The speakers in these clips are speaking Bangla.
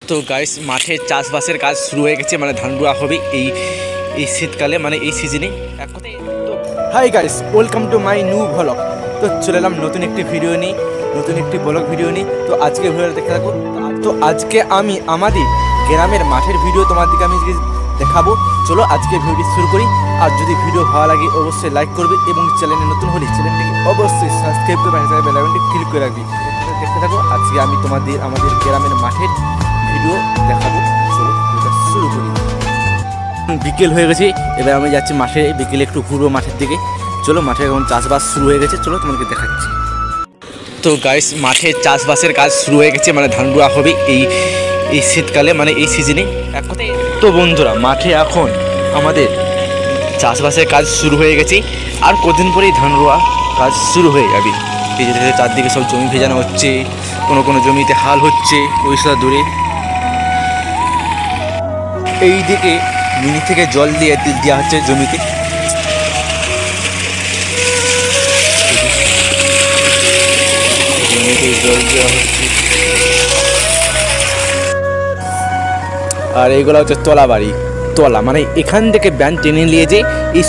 তো গাইস মাঠে চাষবাসের কাজ শুরু হয়ে গেছে, মানে ধান রোয়া হবে এই শীতকালে, মানে এই সিজনে এক কথায়। তো hi guys, welcome to my new vlog. তো চলে এলাম নতুন একটি ভিডিও নিয়ে, নতুন একটি ব্লগ ভিডিও নিয়ে। তো আজকে ভিডিওটা দেখতে থাকো। তো আজকে আমি আমাদের গ্রামের মাঠের ভিডিও তোমাদেরকে আমি দেখাবো। চলো আজকে ভিডিওটি শুরু করি। আর যদি ভিডিও ভালো লাগে অবশ্যই লাইক করবে এবং চ্যানেলে নতুন হলে চ্যানেলটিকে অবশ্যই সাবস্ক্রাইব করে পাশে বেল আইকনটি ক্লিক করে রাখবি। দেখতে থাকো। আজকে আমি আমাদের গ্রামের মাঠের ভিডিও দেখাবো। চলো ভিডিওটা শুরু করি। বিকেল হয়ে গেছে, এবার আমি যাচ্ছি মাঠে। বিকেলে একটু ঘুরবো মাঠের দিকে। চলো, মাঠে এখন চাষবাস শুরু হয়ে গেছে, চলো তোমাকে দেখাচ্ছি। তো গাইস মাঠে চাষবাসের কাজ শুরু হয়ে গেছে, মানে ধান রোয়া হবে এই শীতকালে, মানে এই সিজনে এক কথায়। তো বন্ধুরা, মাঠে এখন আমাদের চাষবাসের কাজ শুরু হয়ে গেছে, আর কদিন পরেই ধান রোয়া কাজ শুরু হয়ে যাবে। এই যে চারদিকে সব জমি ভেজানো হচ্ছে, কোনো জমিতে হাল হচ্ছে ওই সব দূরে। এই দিকে মিনি থেকে জল দিয়ে দেওয়া হচ্ছে জমিতে। জমিতে জল দেওয়া হচ্ছে। আর এইগুলো হচ্ছে তলা বাড়ি। তলা মানে এখান থেকে ব্যান টেনে নিয়ে যে এই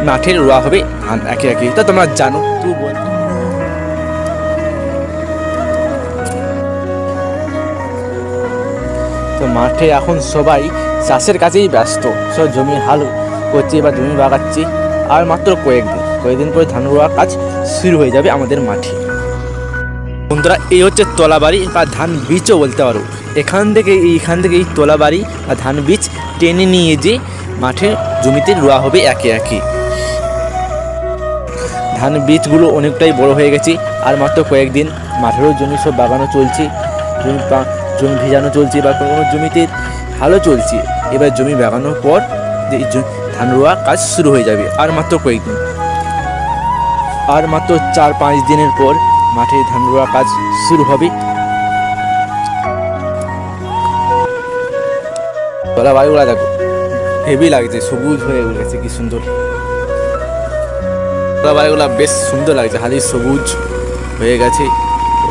মাঠের রোয়া হবে ধান একে একে। তা তোমরা জানো। তো মাঠে এখন সবাই চাষের কাজেই ব্যস্ত। সব জমি হাল করছে বা জমি বাগাচ্ছে। আর মাত্র কয়েকদিন পরে ধান রোয়া কাজ শুরু হয়ে যাবে আমাদের মাঠে। বন্ধুরা, এই হচ্ছে তলাবাড়ি বা ধান বীজও বলতে পারো। এখান থেকে এই তলাবাড়ি বা ধান বীজ টেনে নিয়ে যে মাঠে জমিতে রোয়া হবে একে একে। ধান বীজগুলো অনেকটাই বড় হয়ে গেছে। আর মাত্র কয়েকদিন মাঠেরও জমি সব বাগানো চলছে, জমি ভেজানো চলছে বা কোনো জমিতে ভালো চলছে। এবার জমি বাগানোর পর ধান রোয়া কাজ শুরু হয়ে যাবে। আর মাত্র কয়েকদিন, আর মাত্র 4-5 দিনের পর মাঠে ধান রোয়া কাজ শুরু হবে। তলা বাড়িগুলা দেখো, হেভি লাগছে, সবুজ হয়ে গেছে, কি সুন্দর। তলা বাড়িগুলা বেশ সুন্দর লাগছে, হালি সবুজ হয়ে গেছে।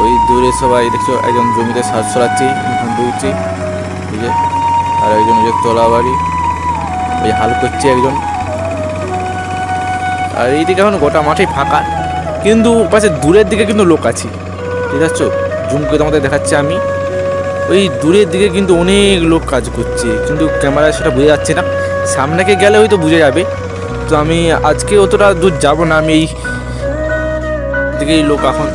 ওই দূরে সবাই দেখছো, একজন জমিতে সার ছড়াচ্ছে, ধান রুইছে, বুঝে। আর একজন ওই যে তলা বাড়ি ওই হাল করছে একজন। আর এইদিকে এখন গোটা মাঠে ফাঁকা, কিন্তু পাশে দূরের দিকে কিন্তু লোক আছে, ঠিক আছে। জুম করে তোমাদের দেখাচ্ছি আমি। ওই দূরের দিকে কিন্তু অনেক লোক কাজ করছে, কিন্তু ক্যামেরায় সেটা বোঝা যাচ্ছে না। সামনেকে গেলে হয়তো বুঝে যাবে। তো আমি আজকে অতটা দূর যাব না। আমি এই দিকেই লোক এখন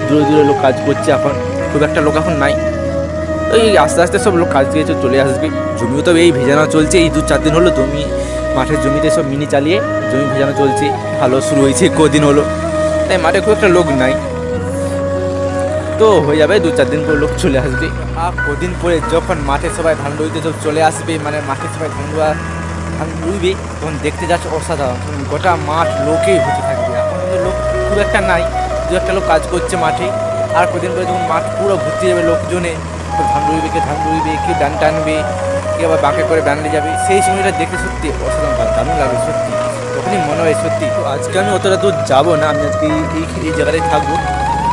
দূরে লোক কাজ করছে। এখন খুব একটা লোক এখন নাই। ওই আস্তে আস্তে সব লোক কাজ দিয়েছে, চলে আসবে। জমিও তো এই ভেজানো চলছে। এই 2-4 দিন হলো মাঠের জমিতে সব মিনি চালিয়ে জমি ভেজানো চলছে। ভালো শুরু হয়েছে কদিন হলো, তাই মাঠে খুব একটা লোক নাই। তো হয়ে যাবে 2-4 দিন পর লোক চলে আসবে। আর কদিন পরে যখন মাঠে সবাই ধান রুইতে সব চলে আসবে, মানে মাঠে সবাই ধান রুইবে, তখন দেখতে যাচ্ছে অসাধারণ। গোটা মাঠ লোকেই হতে থাকবে। এখন কিন্তু লোক খুব একটা নাই, 2-1টা লোক কাজ করছে মাঠে। আর কদিন পরে যখন মাঠ পুরো ভর্তি যাবে লোকজনে, তো ধান রুইবে, কেউ ব্যান টানবে, কেউ আবার বাঁকে করে ব্যান নিয়ে যাবে। সেই সময়টা দেখে সত্যি অসাধারণ, দারুণ লাগে সত্যি। তখনই মনে হয় সত্যি। তো আজকে আমি অতটা দূর যাবো না, আমি আজকে এই জায়গাটায় থাকবো।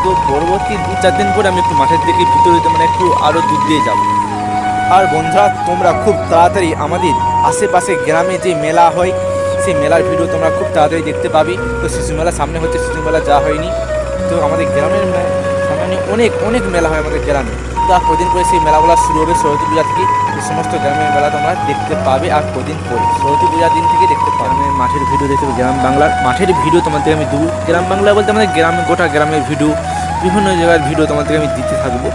তো পরবর্তী 2-4 দিন পরে আমি একটু মাঠের দিকে ভিতরে, মানে একটু আরও দূর দিয়ে যাবো। আর বন্ধুরা, তোমরা খুব তাড়াতাড়ি আমাদের আশেপাশে গ্রামে যে মেলা হয়, সেই মেলার ভিডিও তোমরা খুব তাড়াতাড়ি দেখতে পাবে। তো শিশু মেলা সামনে হচ্ছে, শিশু মেলা যাওয়া হয়নি। তো আমাদের গ্রামের সামনে অনেক মেলা হয় আমাদের গ্রামে। তো আর কদিন পরে সেই মেলাগুলো শুরু হবে। সরস্বতী পূজা থেকে এই সমস্ত গ্রামের মেলা তোমরা দেখতে পাবে। আর কদিন পরে সরস্বতী পূজার দিন থেকে দেখতে পাবে। আমি মাঠের ভিডিও দেখতে, গ্রাম বাংলার মাঠের ভিডিও তোমাদের আমি দেবো। গ্রাম বাংলা বলতে আমাদের গোটা গ্রামের ভিডিও, বিভিন্ন জায়গার ভিডিও তোমাদেরকে আমি দিতে থাকবো।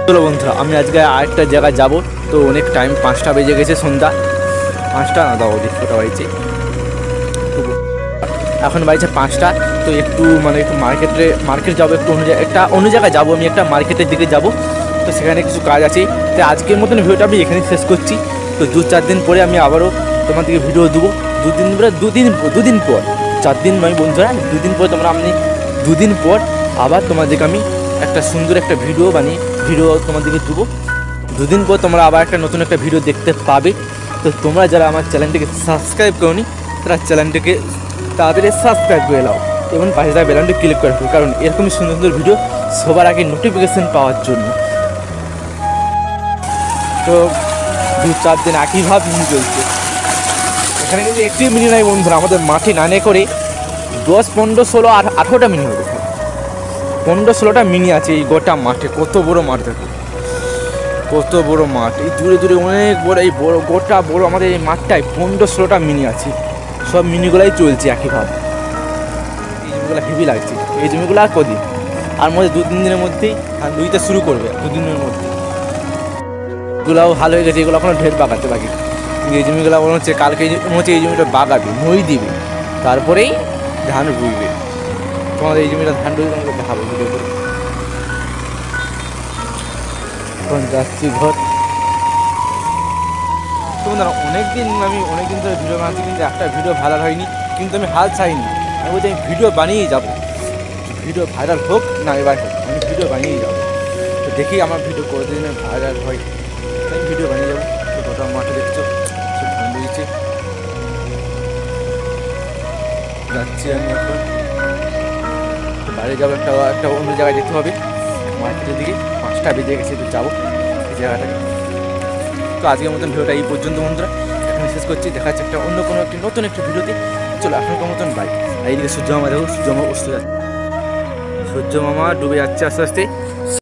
চলো বন্ধুরা, আমি আজকে আরেকটা জায়গায় যাব। তো অনেক টাইম, 5টা বেজে গেছে, সন্ধ্যা 5টা না, দাও ওদিক কোটা বাজছে, এখন বাজছে 5টা। তো একটু মার্কেট যাবো, একটু অন্য জায়গায় যাবো। আমি একটা মার্কেটের দিকে যাব। তো সেখানে কিছু কাজ আছে। তো আজকের মতন ভিডিওটা আমি এখানেই শেষ করছি। তো 2-4 দিন পরে আমি আবারও তোমাদেরকে ভিডিও দেবো। দুদিন পর, 4 দিন নয় বন্ধুরা, 2 দিন পর আমি 2 দিন পর আবার তোমাদেরকে আমি একটা সুন্দর একটা ভিডিও তোমাদেরকে দেবো। 2 দিন পর তোমরা আবার নতুন একটা ভিডিও দেখতে পাবে। তো তোমরা যারা আমার চ্যানেলটিকে সাবস্ক্রাইব করোনি, তারা চ্যানেলটিকে তাড়াতাড়ি সাবস্ক্রাইব করে নাও এবং পাশে থাকা বেল আইকনটি ক্লিক করে রাখো, কারণ এরকমই সুন্দর সুন্দর ভিডিও সবার আগে নোটিফিকেশন পাওয়ার জন্য। তো 2-4 দিন একইভাবে মিনি চলছে। এখানে কিন্তু একটি মিনি নাই বন্ধুরা, আমাদের মাঠে নানে করে 10, 15, 16, 18টা মিনি হবে। 15-16টা মিনি আছে এই গোটা মাঠে। কত বড় মাঠ দেখো, কত বড় মাঠ। এই দূরে দূরে অনেক বড়, এই বড় গোটা বড় আমাদের এই মাঠটায় 15-16টা মিনি আছে। সব মিনিগুলাই চলছে একইভাবে। এই জমিগুলো হেভি লাগছে। এই জমিগুলো আর কদিন, আর মধ্যে 2-3 দিনের মধ্যেই ধান রুইতে শুরু করবে, 2 দিনের মধ্যে। এগুলোও ভালো হয়ে গেছে, এগুলো এখনো ঢের বাগাতে বাকি। এই জমিগুলো মনে হচ্ছে কালকে মনে হচ্ছে এই জমিটা বাগাবে, মই দিবে, তারপরেই ধান রুইবে। তোমাদের এই জমিটা ধান রুইবে, তোমাকে দেখাবো ভিডিও করে। এখন যাচ্ছি ঘর। তোমাদের অনেকদিন ধরে ভিডিও বানাচ্ছি, কিন্তু একটা ভিডিও ভাইরাল হয়নি। কিন্তু আমি হাল ছাইনি, আমি বলছি আমি ভিডিও বানিয়েই যাবো। ভিডিও ভাইরাল হোক না এবার হোক, আমি ভিডিও বানিয়েই যাবো। তো দেখি আমার ভিডিও কতদিন ভাইরাল হয়, আমি ভিডিও বানিয়ে যাবো। তো গোটা মাঠে দেখছো সব ধান রয়েছে। যাচ্ছি আমি এখন বাইরে যাবো, একটা অন্য জায়গায় যেতে হবে মার্কেটের দিকে। 5টা বেজে গেছে, তো যাবো এই জায়গাটাকে। তো আজকের মতন ভিডিওটা এই পর্যন্ত বন্ধুরা, এখন শেষ করছি। দেখা যাচ্ছে একটা অন্য কোনো একটি নতুন একটা ভিডিওতে। চলো এখনকার মতন বাই। আর এইদিকে সূর্য মামা দেখো, সূর্য মামা অস্ত যাচ্ছে, সূর্য মামা ডুবে যাচ্ছে আস্তে আস্তে।